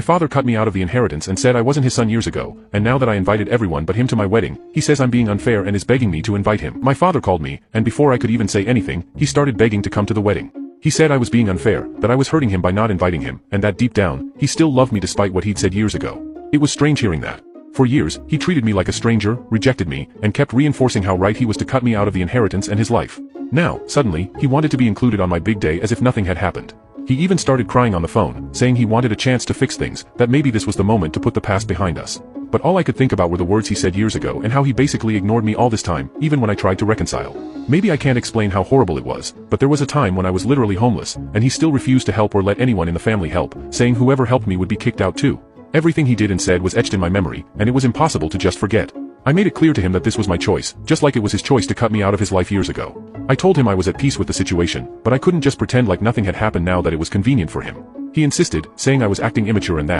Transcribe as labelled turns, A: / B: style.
A: My father cut me out of the inheritance and said I wasn't his son years ago, and now that I invited everyone but him to my wedding, he says I'm being unfair and is begging me to invite him. My father called me, and before I could even say anything, he started begging to come to the wedding. He said I was being unfair, that I was hurting him by not inviting him, and that deep down, he still loved me despite what he'd said years ago. It was strange hearing that. For years, he treated me like a stranger, rejected me, and kept reinforcing how right he was to cut me out of the inheritance and his life. Now, suddenly, he wanted to be included on my big day as if nothing had happened. He even started crying on the phone, saying he wanted a chance to fix things, that maybe this was the moment to put the past behind us. But all I could think about were the words he said years ago and how he basically ignored me all this time, even when I tried to reconcile. Maybe I can't explain how horrible it was, but there was a time when I was literally homeless, and he still refused to help or let anyone in the family help, saying whoever helped me would be kicked out too. Everything he did and said was etched in my memory, and it was impossible to just forget. I made it clear to him that this was my choice, just like it was his choice to cut me out of his life years ago. I told him I was at peace with the situation, but I couldn't just pretend like nothing had happened now that it was convenient for him. He insisted, saying I was acting immature and that